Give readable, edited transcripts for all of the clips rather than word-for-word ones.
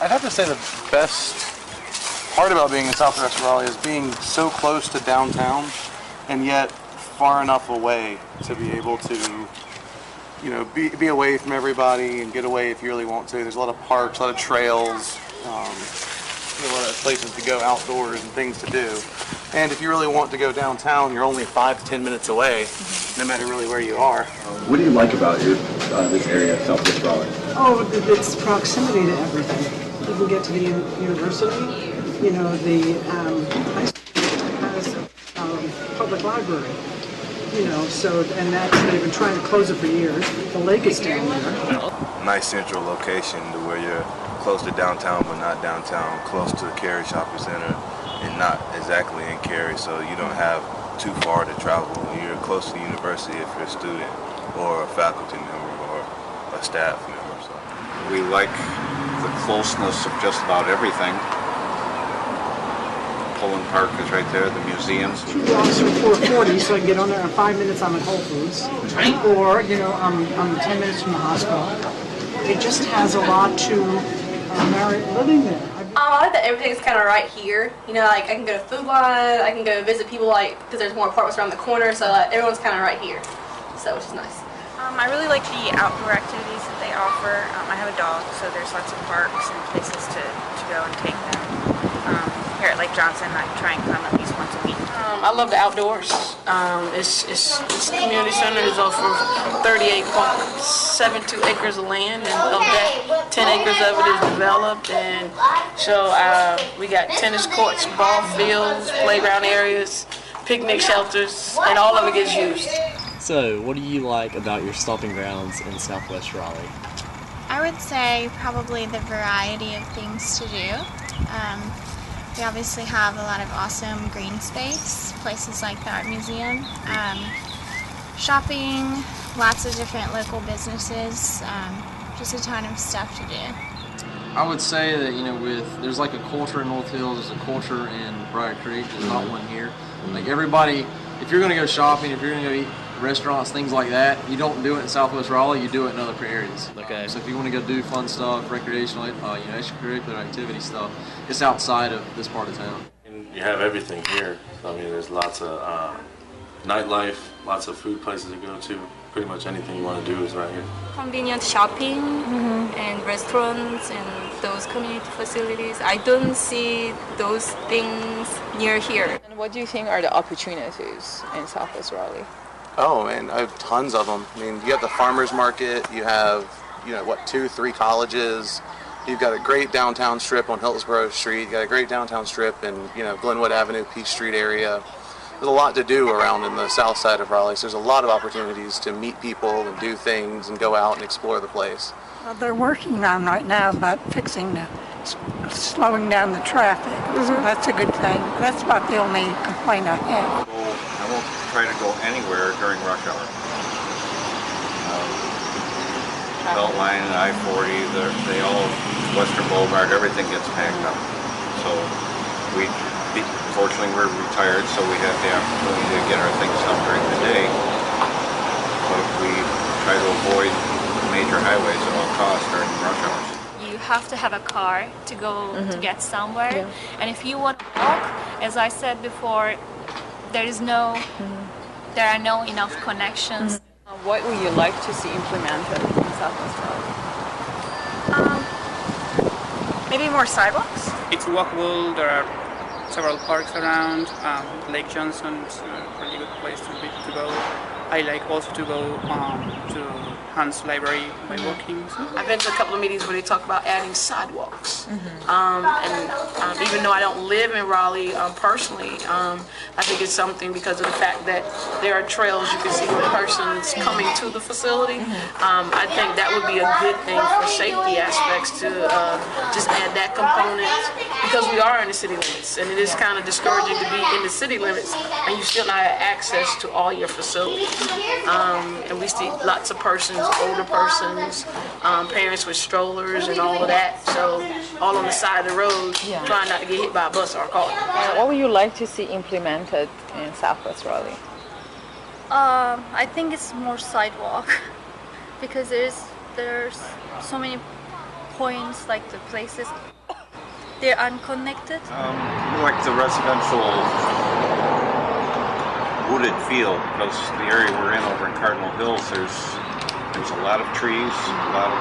I'd have to say the best part about being in Southwest Raleigh is being so close to downtown and yet far enough away to be able to, you know, be away from everybody and get away if you really want to. There's a lot of parks, a lot of trails, a lot of places to go outdoors and things to do. And if you really want to go downtown, you're only 5 to 10 minutes away, no matter really where you are. What do you like about this area, Southwest Raleigh? Oh, its proximity to everything. You can get to the university. You know, the high school has a public library. You know, so, and they've been trying to close it for years. The lake is down there. Nice central location to where you're close to downtown but not downtown, close to the Cary Shopping Center and not exactly in Cary, so you don't have too far to travel. You're close to the university if you're a student or a faculty member or a staff member. So we like the closeness of just about everything. Pullen Park is right there, the museums. 2 blocks from 440, so I can get on there in 5 minutes. I'm at Whole Foods, or you know, I'm 10 minutes from the hospital. It just has a lot to merit living there. I like that everything's kind of right here. You know, like I can go to Food Line, I can go visit people, like because there's more apartments around the corner, so like, everyone's kind of right here. So which is nice. I really like the outdoor activities that they offer. I have a dog, so there's lots of parks and places to go and take them. Here at Lake Johnson, I try and come at least once a week. I love the outdoors. It's community center is off of 38.72 acres of land, and of that, 10 acres of it is developed. And so we got tennis courts, ball fields, playground areas, picnic shelters, and all of it gets used. So, what do you like about your stomping grounds in Southwest Raleigh? I would say probably the variety of things to do. We obviously have a lot of awesome green space, places like the Art Museum, shopping, lots of different local businesses, just a ton of stuff to do. I would say that, you know, there's like a culture in North Hills, there's a culture in Briar Creek, there's not one here. Like everybody, if you're going to go shopping, if you're going to go eat restaurants, things like that, you don't do it in Southwest Raleigh, you do it in other areas. Okay. So if you want to go do fun stuff, recreational, extracurricular activity stuff, it's outside of this part of town. And you have everything here. I mean, there's lots of nightlife, lots of food places to go to. Pretty much anything you want to do is right here. Convenient shopping and restaurants and those community facilities. I don't see those things near here. And what do you think are the opportunities in Southwest Raleigh? Oh man, I have tons of them. I mean, you have the farmers market, you have, 2, 3 colleges, you've got a great downtown strip on Hillsborough Street, you got a great downtown strip in, Glenwood Avenue, Peach Street area. There's a lot to do around in the south side of Raleigh, so there's a lot of opportunities to meet people and do things and go out and explore the place. Well, they're working on right now about slowing down the traffic, so that's a good thing. That's about the only complaint I have. I won't try to go anywhere during rush hour. Beltline and I-40, they all, Western Boulevard, everything gets packed up. So fortunately we're retired, so we have the opportunity to get our things done during the day. But we try to avoid major highways at all costs during rush hours. You have to have a car to go to get somewhere. And if you want to walk, as I said before, there are no enough connections. What would you like to see implemented in Southwest Raleigh? Maybe more sidewalks. It's walkable. There are several parks around. Lake Johnson is a really good place to go. I like also to go to Hans Library by walking. I've been to a couple of meetings where they talk about adding sidewalks. And even though I don't live in Raleigh personally, I think it's something because of the fact that there are trails you can see when a person's coming to the facility. I think that would be a good thing for safety aspects to just add that component, because we are in the city limits, and it is kind of discouraging to be in the city limits and you still not have access to all your facilities. And we see lots of persons, older persons, parents with strollers and all of that, so all on the side of the road, trying not to get hit by a bus or a car. What would you like to see implemented in Southwest Raleigh? I think it's more sidewalk because there's so many points, like the places, they're unconnected? Like the residential wooded field, because the area we're in over in Cardinal Hills, there's a lot of trees, a lot of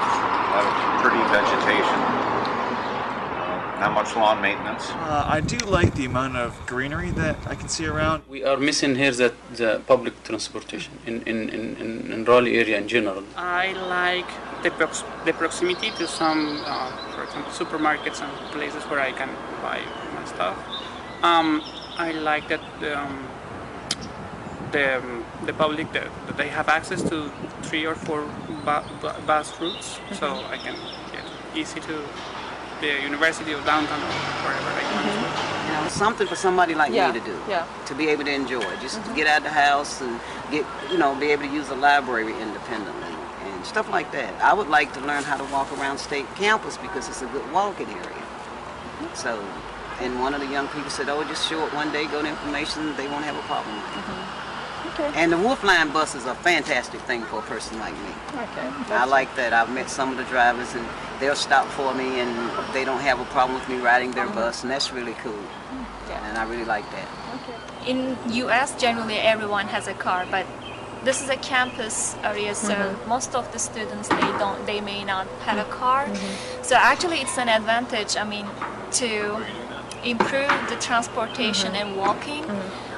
pretty vegetation. Not much lawn maintenance. I do like the amount of greenery that I can see around. We are missing here the public transportation in Raleigh area in general. I like the proximity to some, for example, supermarkets and places where I can buy my stuff. I like that the public that they have access to 3 or 4 bus routes, so I can get easy to the university or downtown or wherever I want to. You know, something for somebody like me to do. Yeah. To be able to enjoy. Just to get out of the house and get, be able to use the library independently and stuff like that. I would like to learn how to walk around state campus because it's a good walking area. So, and one of the young people said, oh, just show up one day, go to information, they won't have a problem with it. Okay. And the Wolfline bus is a fantastic thing for a person like me. Okay. I like that. I've met some of the drivers and they'll stop for me and they don't have a problem with me riding their bus, and that's really cool. And I really like that. Okay. In US, generally everyone has a car, but this is a campus area, so most of the students, they may not have a car. So actually it's an advantage, I mean, to improve the transportation and walking.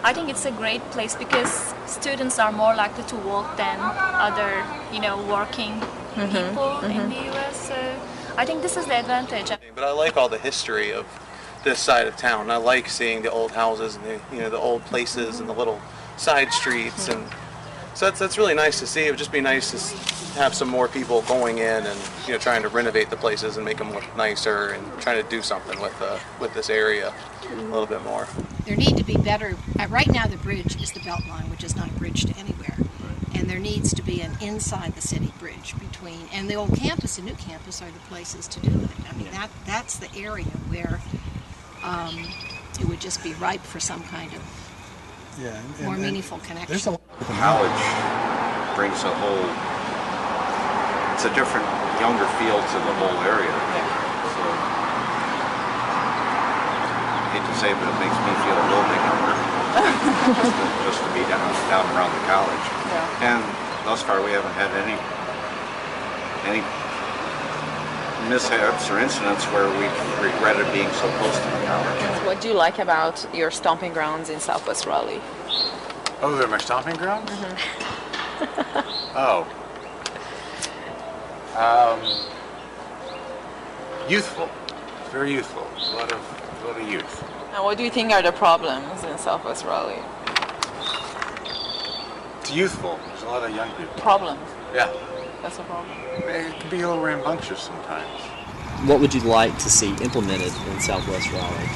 I think it's a great place because students are more likely to walk than other, working people in the US. So I think this is the advantage. But I like all the history of this side of town. I like seeing the old houses and the old places and the little side streets, and so that's really nice to see. It would just be nice to have some more people going in and trying to renovate the places and make them look nicer and trying to do something with this area a little bit more. There need to be better. Right now, the bridge is the Beltline, which is not a bridge to anywhere, and there needs to be an inside the city bridge between. And the old campus and new campus are the places to do it. I mean, that's the area where it would just be ripe for some kind of more meaningful connection. College brings it's a different, younger feel to the whole area. So, I hate to say it, but it makes me feel a little bit younger just to be down around the college. And thus far we haven't had any mishaps or incidents where we've regretted being so close to the college. What do you like about your stomping grounds in Southwest Raleigh? Oh, they're my stomping grounds? Oh. Youthful. Very youthful. A lot of youth. And what do you think are the problems in Southwest Raleigh? It's youthful. There's a lot of young people. Problems? Yeah. That's a problem. It can be a little rambunctious sometimes. What would you like to see implemented in Southwest Raleigh?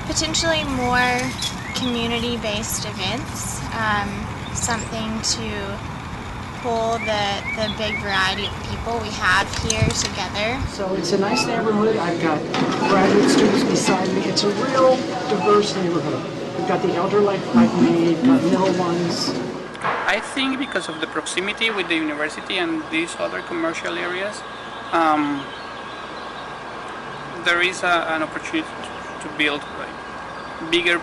Potentially more community-based events, something to pull the big variety of people we have here together. So it's a nice neighborhood. I've got graduate students beside me. It's a real diverse neighborhood. We've got the elder like me, we've got middle ones. I think because of the proximity with the university and these other commercial areas, there is an opportunity to build bigger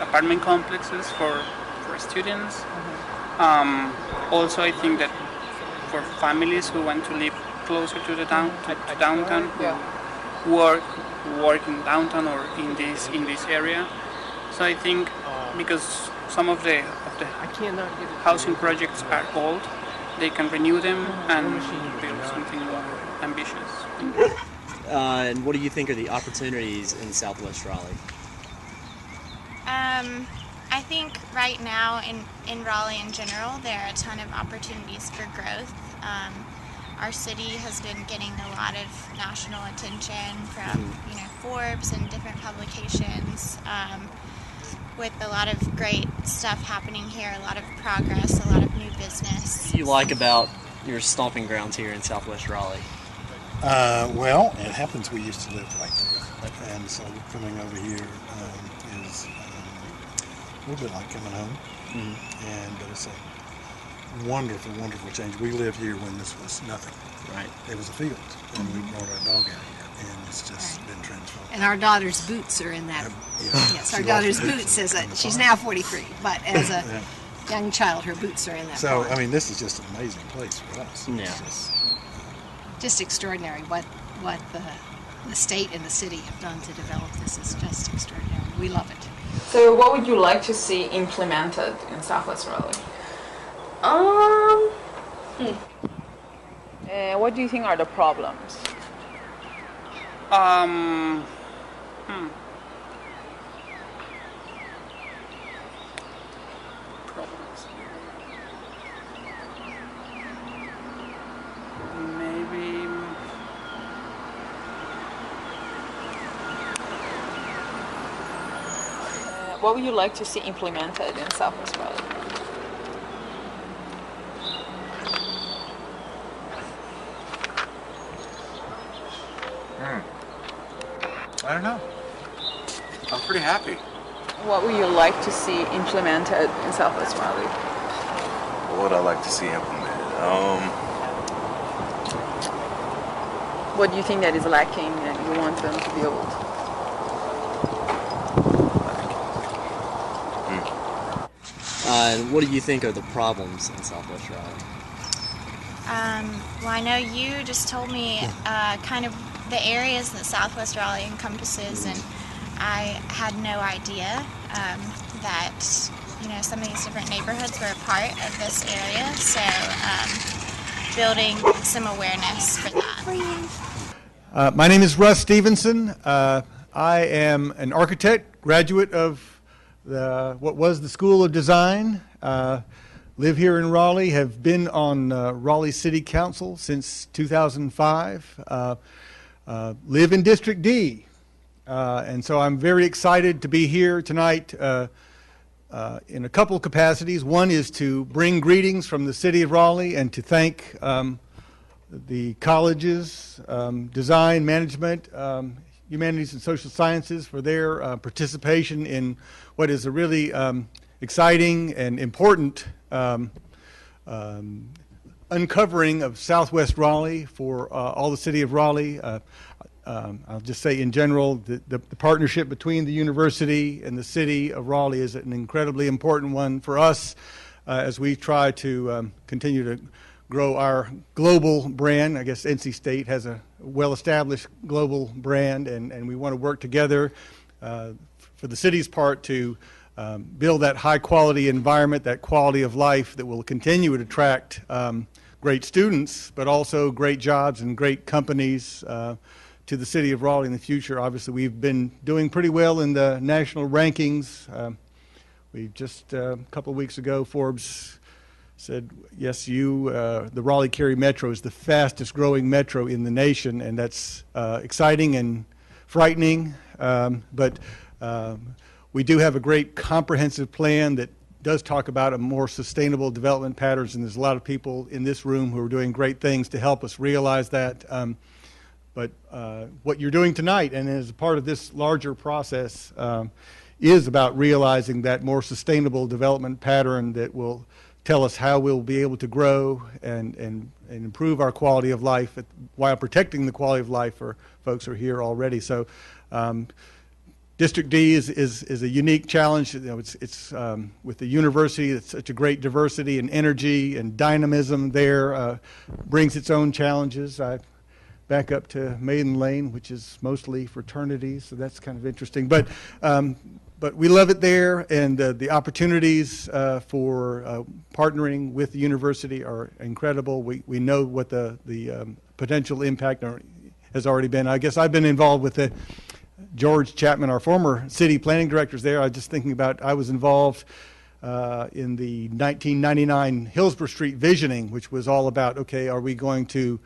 apartment complexes for students. Also, I think that for families who want to live closer to the downtown, who work in downtown or in this area. So I think because some of the housing projects are old, they can renew them and build something more ambitious. And what do you think are the opportunities in Southwest Raleigh? I think right now in Raleigh in general, there are a ton of opportunities for growth. Our city has been getting a lot of national attention from Forbes and different publications, with a lot of great stuff happening here, a lot of progress, a lot of new business. What do you like about your stomping grounds here in Southwest Raleigh? Well, it happens we used to live right there, and so coming over here is a little bit like coming home, but it's a wonderful, wonderful change. We lived here when this was nothing. Right. It was a field, and we brought our dog out here, and it's just been transformed. And our daughter's boots are in that. Yes, our daughter's boots she's now 43, but as a young child, her boots are in that. So, pond. I mean, this is just an amazing place for us. Yeah. Just extraordinary what the state and the city have done to develop this is just extraordinary. We love it. So what would you like to see implemented in Southwest Raleigh? What do you think are the problems? Problems. Maybe. What would you like to see implemented in Southwest Raleigh? I don't know. I'm pretty happy. What would you like to see implemented in Southwest Raleigh? What would I like to see implemented? What do you think that is lacking and you want them to build? What do you think are the problems in Southwest Raleigh? Well, I know you just told me kind of the areas that Southwest Raleigh encompasses, and I had no idea that some of these different neighborhoods were a part of this area. So building some awareness for that. My name is Russ Stevenson. I am an architect, graduate of what was the School of Design. Live here in Raleigh, have been on Raleigh City Council since 2005. Live in District D. And so I'm very excited to be here tonight in a couple capacities. One is to bring greetings from the City of Raleigh and to thank the colleges, design, management, humanities and social sciences for their participation in what is a really exciting and important uncovering of Southwest Raleigh for all the City of Raleigh. I'll just say in general, the partnership between the university and the City of Raleigh is an incredibly important one for us as we try to continue to grow our global brand. I guess NC State has a well-established global brand, and we want to work together for the city's part to build that high-quality environment, that quality of life that will continue to attract great students, but also great jobs and great companies to the City of Raleigh in the future. Obviously, we've been doing pretty well in the national rankings. We just a couple of weeks ago, Forbes said, yes, the Raleigh-Cary Metro is the fastest growing metro in the nation, and that's exciting and frightening. But we do have a great comprehensive plan that does talk about a more sustainable development patterns, and there's a lot of people in this room who are doing great things to help us realize that. But what you're doing tonight, and as a part of this larger process, is about realizing that more sustainable development pattern that will tell us how we'll be able to grow and improve our quality of life while protecting the quality of life for folks who are here already. So District D is a unique challenge. It's with the university, it's such a great diversity and energy and dynamism there, brings its own challenges. I back up to Maiden Lane, which is mostly fraternities, so that's kind of interesting. But we love it there, and the opportunities for partnering with the university are incredible. We know what the potential impact has already been. I guess I've been involved with George Chapman, our former city planning director, there. I was just thinking about, I was involved in the 1999 Hillsborough Street visioning, which was all about, okay, are we going to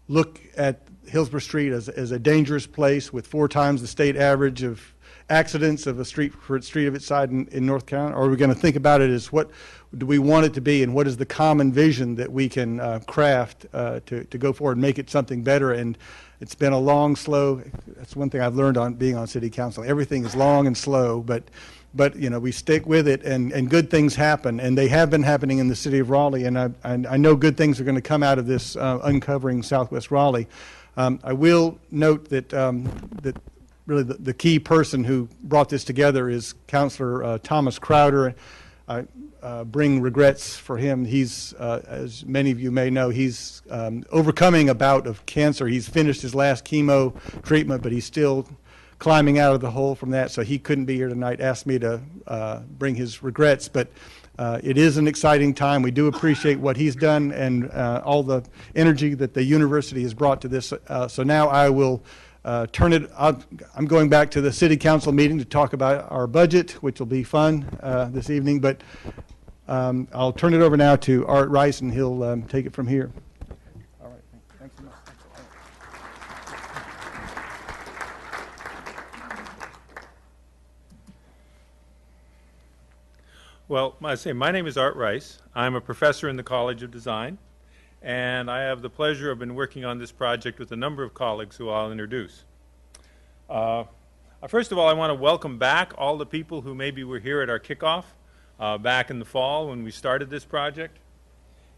look at Hillsborough Street as a dangerous place with 4 times the state average of accidents of a street for its street of its side in North Carolina? Or are we going to think about it as what do we want it to be, and what is the common vision that we can craft to go forward and make it something better? And it's been a long, slow, that's one thing I've learned on being on city council. Everything is long and slow, but but we stick with it, and good things happen, and they have been happening in the city of Raleigh, and I know good things are going to come out of this uncovering Southwest Raleigh. I will note that that really the key person who brought this together is Councilor Thomas Crowder. I bring regrets for him. He's, as many of you may know, he's overcoming a bout of cancer. He's finished his last chemo treatment, but he's still climbing out of the hole from that, so he couldn't be here tonight. Asked me to bring his regrets, but it is an exciting time. We do appreciate what he's done and all the energy that the university has brought to this. So now I will turn it up. I'm going back to the city council meeting to talk about our budget, which will be fun this evening, but I'll turn it over now to Art Rice, and he'll take it from here. All right. Thanks so much. Well, I say my name is Art Rice. I'm a professor in the College of Design, and I have the pleasure of been working on this project with a number of colleagues who I'll introduce. First of all, I want to welcome back all the people who maybe were here at our kickoff back in the fall when we started this project.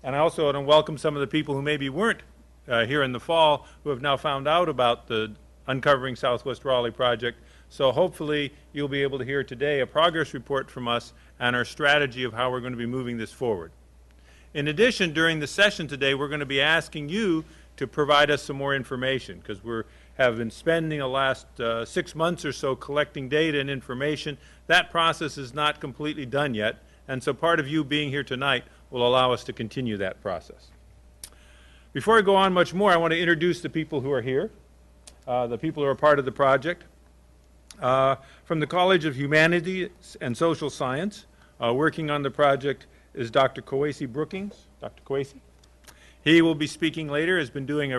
And I also want to welcome some of the people who maybe weren't here in the fall, who have now found out about the Uncovering Southwest Raleigh project. So hopefully you'll be able to hear today a progress report from us and our strategy of how we're going to be moving this forward. In addition, during the session today, we're going to be asking you to provide us some more information, because we have been spending the last 6 months or so collecting data and information. That process is not completely done yet, and so part of you being here tonight will allow us to continue that process. Before I go on much more, I want to introduce the people who are here, the people who are part of the project. From the College of Humanities and Social Science, working on the project is Dr. Kwesi Brookings. Dr. Kwesi. He will be speaking later, has been doing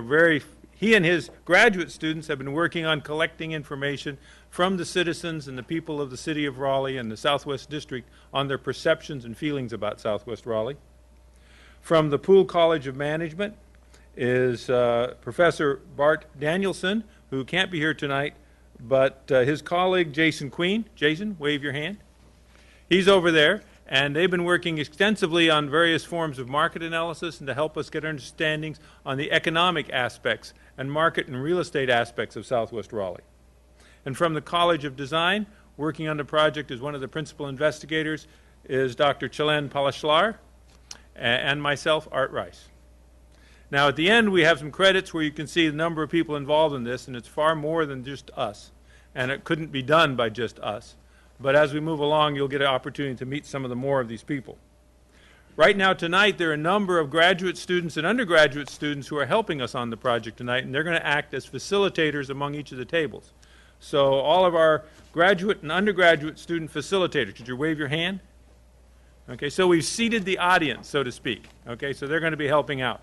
he and his graduate students have been working on collecting information from the citizens and the people of the city of Raleigh and the Southwest District on their perceptions and feelings about Southwest Raleigh. From the Poole College of Management is Professor Bart Danielson, who can't be here tonight, but his colleague Jason Queen. Jason, wave your hand. He's over there, and they've been working extensively on various forms of market analysis and to help us get understandings on the economic aspects and market and real estate aspects of Southwest Raleigh. And from the College of Design, working on the project as one of the principal investigators, is Dr. Chalen Palashlar and myself, Art Rice. Now, at the end, we have some credits where you can see the number of people involved in this, and it's far more than just us, and it couldn't be done by just us. But as we move along, you'll get an opportunity to meet some of the more of these people. Right now, tonight, there are a number of graduate students and undergraduate students who are helping us on the project tonight, and they're going to act as facilitators among each of the tables. So all of our graduate and undergraduate student facilitators, could you wave your hand? Okay, so we've seated the audience, so to speak. Okay, so they're going to be helping out.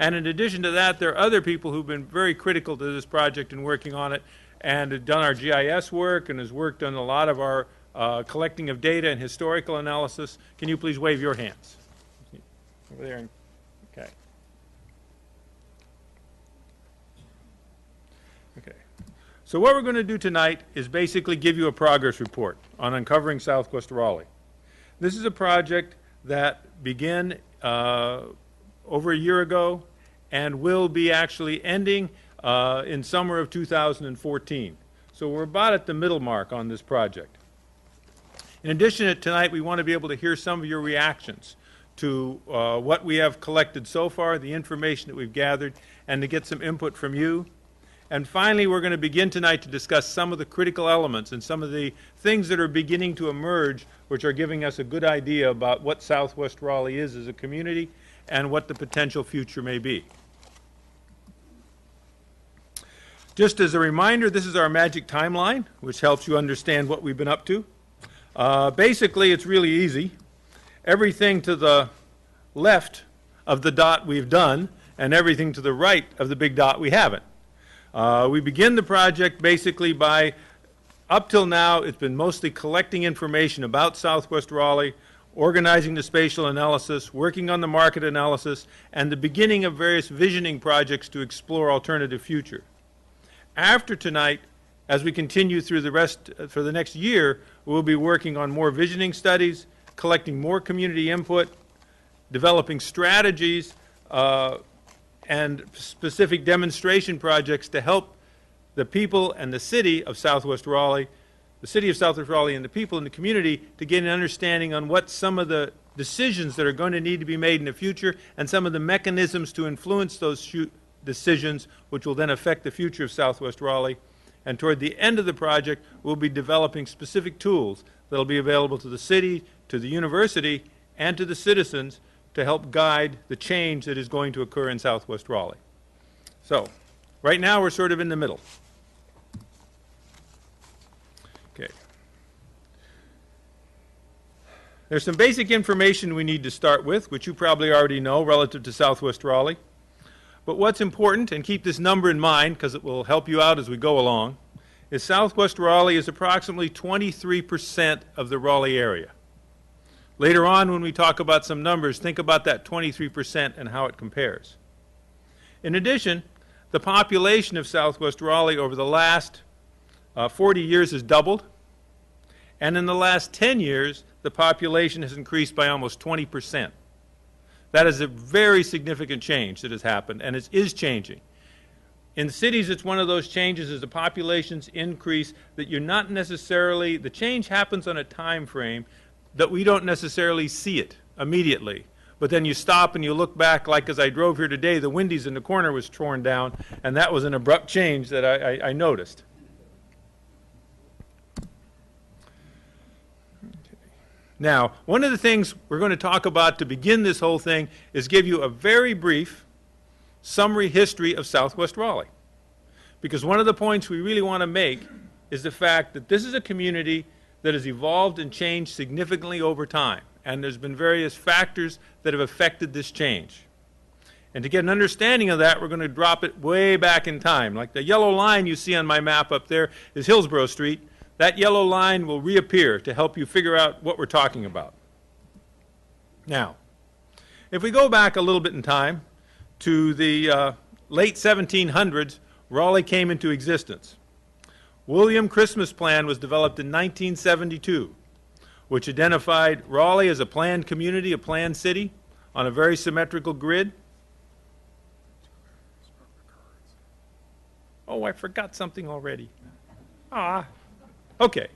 And in addition to that, there are other people who've been very critical to this project and working on it, and have done our GIS work and has worked on a lot of our collecting of data and historical analysis. Can you please wave your hands? Over there. Okay. Okay. So what we're going to do tonight is basically give you a progress report on Uncovering Southwest Raleigh. This is a project that began over a year ago and will be actually ending in summer of 2014. So we're about at the middle mark on this project. In addition, tonight we want to be able to hear some of your reactions to what we have collected so far, the information that we've gathered, and to get some input from you. And finally, we're going to begin tonight to discuss some of the critical elements and some of the things that are beginning to emerge, which are giving us a good idea about what Southwest Raleigh is as a community and what the potential future may be. Just as a reminder, this is our magic timeline, which helps you understand what we've been up to. Basically, it's really easy. Everything to the left of the dot we've done, and everything to the right of the big dot we haven't. We begin the project basically by, up till now, it's been mostly collecting information about Southwest Raleigh, organizing the spatial analysis, working on the market analysis, and the beginning of various visioning projects to explore alternative future. After tonight, as we continue through the rest for the next year, We'll be working on more visioning studies, collecting more community input, developing strategies and specific demonstration projects to help the people and the city of Southwest Raleigh, and the people in the community to get an understanding on what some of the decisions that are going to need to be made in the future and some of the mechanisms to influence those decisions, which will then affect the future of Southwest Raleigh. And toward the end of the project, we'll be developing specific tools that will be available to the city, to the university, and to the citizens to help guide the change that is going to occur in Southwest Raleigh. So, right now we're sort of in the middle. Okay. There's some basic information we need to start with, which you probably already know relative to Southwest Raleigh. But what's important, and keep this number in mind because it will help you out as we go along, is Southwest Raleigh is approximately 23% of the Raleigh area. Later on, when we talk about some numbers, think about that 23% and how it compares. In addition, the population of Southwest Raleigh over the last 40 years has doubled, and in the last 10 years, the population has increased by almost 20%. That is a very significant change that has happened, and it is changing. In cities, it's one of those changes as the populations increase that you're not necessarily, the change happens on a time frame that we don't necessarily see it immediately. But then you stop and you look back, like as I drove here today, the Wendy's in the corner was torn down, and that was an abrupt change that I noticed. Now, one of the things we're going to talk about to begin this whole thing is give you a very brief summary history of Southwest Raleigh. Because one of the points we really want to make is the fact that this is a community that has evolved and changed significantly over time. And there's been various factors that have affected this change. And to get an understanding of that, we're going to drop it way back in time. Like the yellow line you see on my map up there is Hillsborough Street. That yellow line will reappear to help you figure out what we're talking about. Now, if we go back a little bit in time to the late 1700s, Raleigh came into existence. William Christmas Plan was developed in 1972, which identified Raleigh as a planned community, a planned city, on a very symmetrical grid. Oh, I forgot something already. Okay.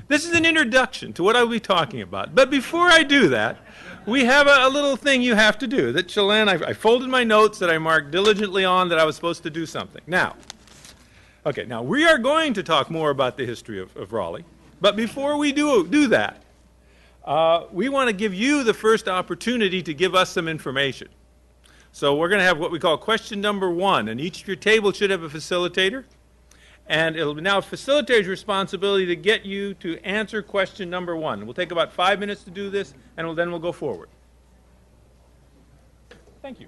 This is an introduction to what I'll be talking about. But before I do that, we have a little thing you have to do. That Shalane, I folded my notes that I marked diligently on that I was supposed to do something. Now, we are going to talk more about the history of Raleigh. But before we do that, we want to give you the first opportunity to give us some information. So we're going to have what we call question number 1, and each of your tables should have a facilitator. And it'll be now a facilitator's responsibility to get you to answer question number 1. We'll take about 5 minutes to do this, and then we'll go forward. Thank you.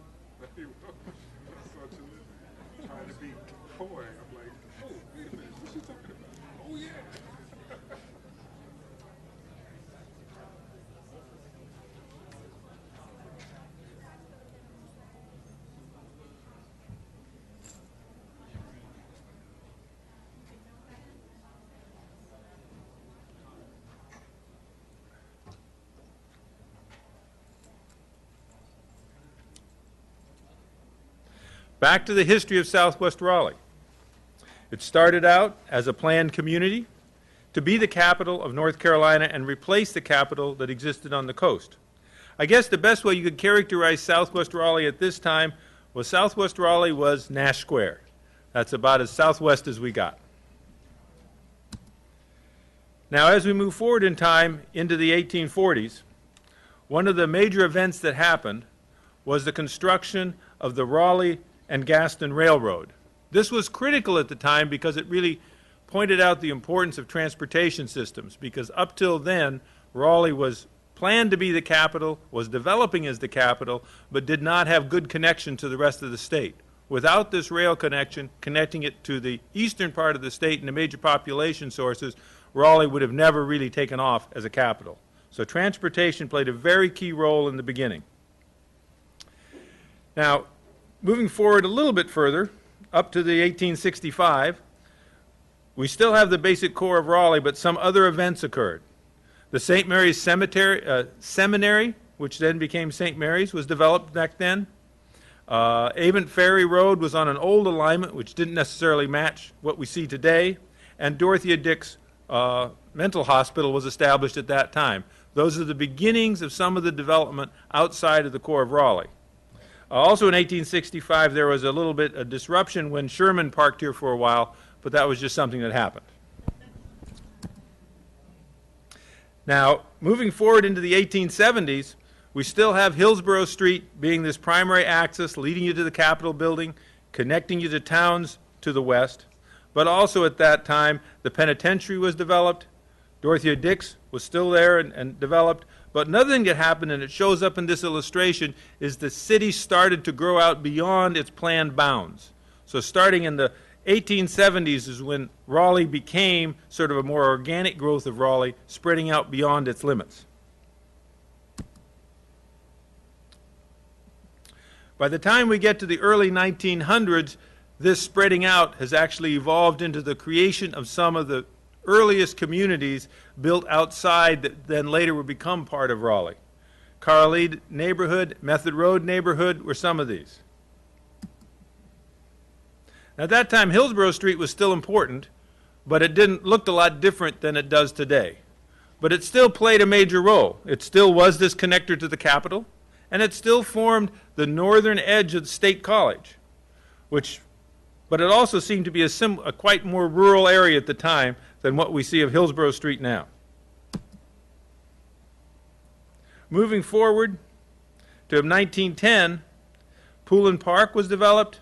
Back to the history of Southwest Raleigh. It started out as a planned community to be the capital of North Carolina and replace the capital that existed on the coast. I guess the best way you could characterize Southwest Raleigh at this time was Southwest Raleigh was Nash Square. That's about as southwest as we got. Now, as we move forward in time into the 1840s, one of the major events that happened was the construction of the Raleigh and Gaston Railroad. This was critical at the time because it really pointed out the importance of transportation systems, because up till then, Raleigh was planned to be the capital, was developing as the capital, but did not have good connection to the rest of the state. Without this rail connection, connecting it to the eastern part of the state and the major population sources, Raleigh would have never really taken off as a capital. So transportation played a very key role in the beginning. Now, moving forward a little bit further, up to the 1865, we still have the basic core of Raleigh, but some other events occurred. The St. Mary's Seminary, which then became St. Mary's, was developed back then. Avon Ferry Road was on an old alignment, which didn't necessarily match what we see today. And Dorothea Dix Mental Hospital was established at that time. Those are the beginnings of some of the development outside of the core of Raleigh. Also in 1865, there was a little bit of disruption when Sherman parked here for a while, but that was just something that happened. Now, moving forward into the 1870s, we still have Hillsborough Street being this primary axis leading you to the Capitol building, connecting you to towns to the west. But also at that time, the penitentiary was developed. Dorothea Dix was still there and developed. But another thing that happened, and it shows up in this illustration, is the city started to grow out beyond its planned bounds. So starting in the 1870s is when Raleigh became sort of a more organic growth of Raleigh, spreading out beyond its limits. By the time we get to the early 1900s, this spreading out has actually evolved into the creation of some of the earliest communities built outside that then later would become part of Raleigh. Carlede neighborhood, Method Road neighborhood were some of these. At that time, Hillsborough Street was still important, but it looked a lot different than it does today. But it still played a major role. It still was this connector to the Capitol, and it still formed the northern edge of the State College, but it also seemed to be a quite more rural area at the time than what we see of Hillsborough Street now. Moving forward to 1910, Poulin Park was developed,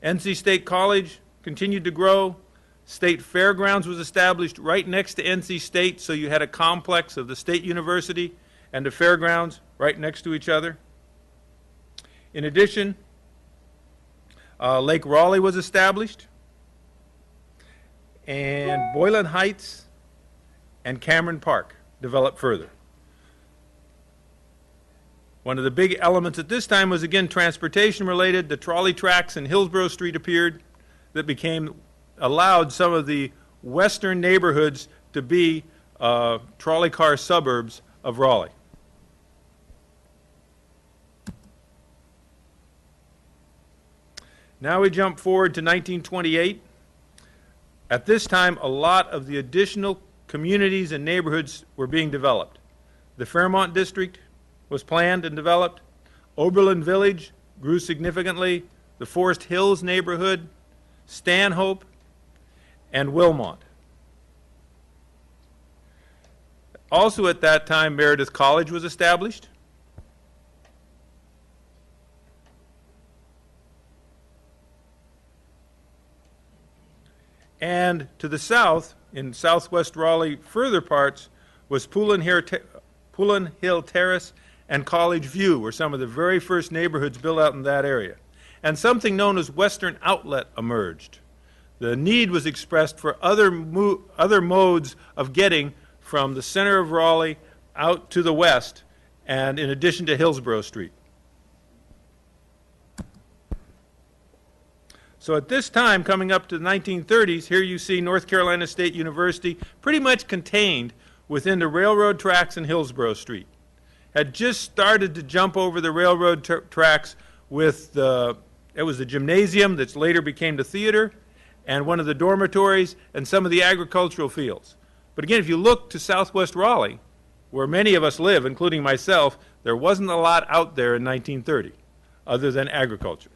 NC State College continued to grow, State Fairgrounds was established right next to NC State, so you had a complex of the State University and the fairgrounds right next to each other. In addition, Lake Raleigh was established, and Boylan Heights and Cameron Park developed further. One of the big elements at this time was, again, transportation related. The trolley tracks in Hillsborough Street appeared that allowed some of the western neighborhoods to be trolley car suburbs of Raleigh. Now we jump forward to 1928. At this time, a lot of the additional communities and neighborhoods were being developed. The Fairmont District was planned and developed. Oberlin Village grew significantly. The Forest Hills neighborhood, Stanhope, and Wilmont. Also at that time, Meredith College was established. And to the south, in southwest Raleigh, further parts, was Poulin Hill Terrace and College View were some of the very first neighborhoods built out in that area. And something known as Western Outlet emerged. The need was expressed for other modes of getting from the center of Raleigh out to the west, and in addition to Hillsborough Street. So at this time, coming up to the 1930s, here you see North Carolina State University pretty much contained within the railroad tracks in Hillsborough Street. Had just started to jump over the railroad tracks with it was the gymnasium that later became the theater, and one of the dormitories, and some of the agricultural fields. But again, if you look to southwest Raleigh, where many of us live, including myself, there wasn't a lot out there in 1930, other than agriculture.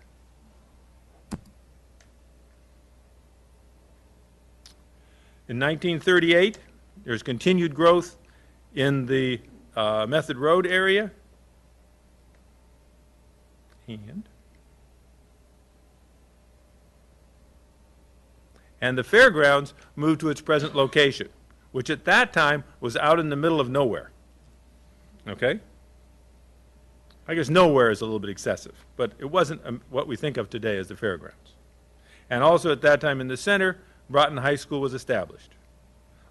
In 1938, there's continued growth in the Method Road area. And the fairgrounds moved to its present location, which at that time was out in the middle of nowhere. Okay? I guess nowhere is a little bit excessive, but it wasn't what we think of today as the fairgrounds. And also at that time in the center, Broughton High School was established,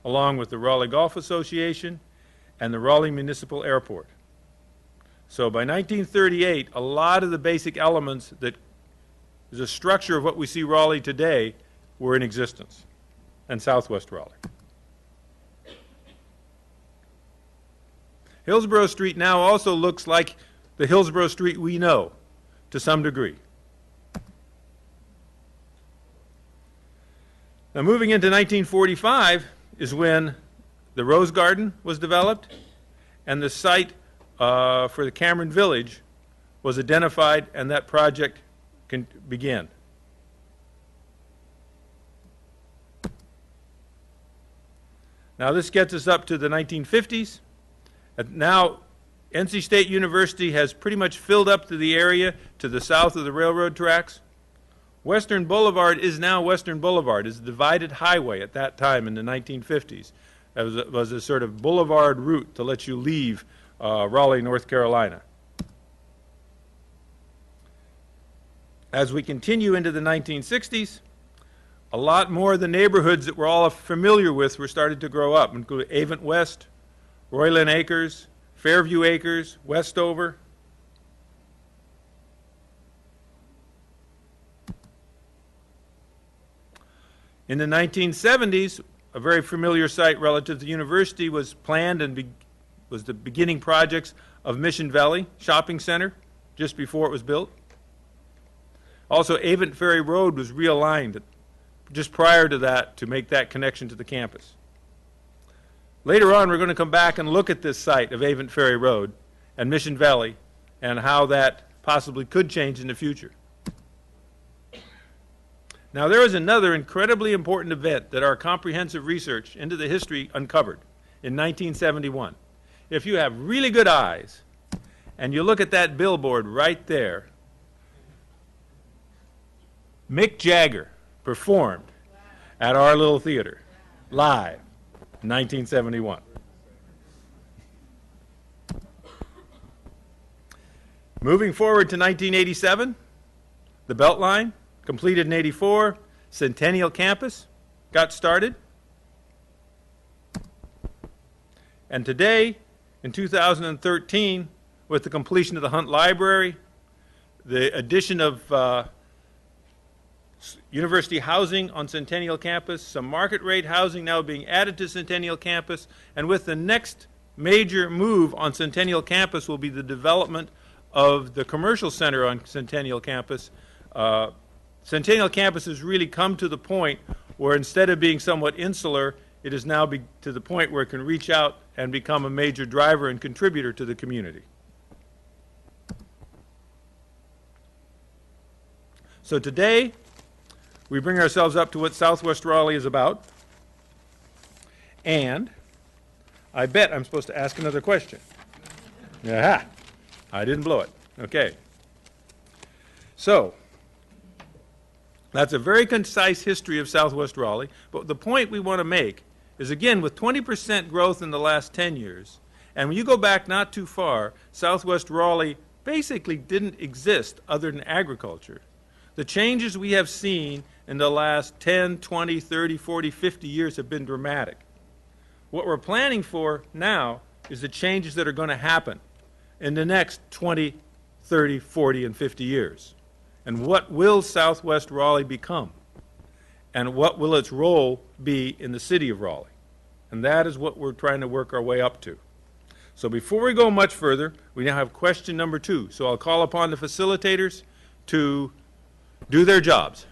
along with the Raleigh Golf Association and the Raleigh Municipal Airport. So by 1938, a lot of the basic elements that is a structure of what we see Raleigh today were in existence, and southwest Raleigh. Hillsborough Street now also looks like the Hillsborough Street we know, to some degree. Now, moving into 1945 is when the Rose Garden was developed, and the site for the Cameron Village was identified, and that project began. Now, this gets us up to the 1950s. And now, NC State University has pretty much filled up to the area to the south of the railroad tracks. Western Boulevard is now Western Boulevard. It's a divided highway at that time in the 1950s. It was a sort of boulevard route to let you leave Raleigh, North Carolina. As we continue into the 1960s, a lot more of the neighborhoods that we're all familiar with were started to grow up, including Avent West, Royland Acres, Fairview Acres, Westover. In the 1970s, a very familiar site relative to the university was planned and was the beginning projects of Mission Valley Shopping Center just before it was built. Also, Avent Ferry Road was realigned just prior to that to make that connection to the campus. Later on, we're going to come back and look at this site of Avent Ferry Road and Mission Valley and how that possibly could change in the future. Now, there is another incredibly important event that our comprehensive research into the history uncovered in 1971. If you have really good eyes and you look at that billboard right there, Mick Jagger performed at our little theater, live, in 1971. Moving forward to 1987, the Beltline, completed in 84, Centennial Campus got started. And today, in 2013, with the completion of the Hunt Library, the addition of university housing on Centennial Campus, some market rate housing now being added to Centennial Campus, and with the next major move on Centennial Campus will be the development of the commercial center on Centennial Campus. Centennial Campus has really come to the point where instead of being somewhat insular, it is now to the point where it can reach out and become a major driver and contributor to the community. So today, we bring ourselves up to what Southwest Raleigh is about, and I bet I'm supposed to ask another question. Aha! I didn't blow it. Okay. So, that's a very concise history of Southwest Raleigh, but the point we want to make is, again, with 20% growth in the last 10 years, and when you go back not too far, Southwest Raleigh basically didn't exist other than agriculture. The changes we have seen in the last 10, 20, 30, 40, 50 years have been dramatic. What we're planning for now is the changes that are going to happen in the next 20, 30, 40, and 50 years. And what will Southwest Raleigh become? And what will its role be in the city of Raleigh? And that is what we're trying to work our way up to. So before we go much further, we now have question number 2. So I'll call upon the facilitators to do their jobs.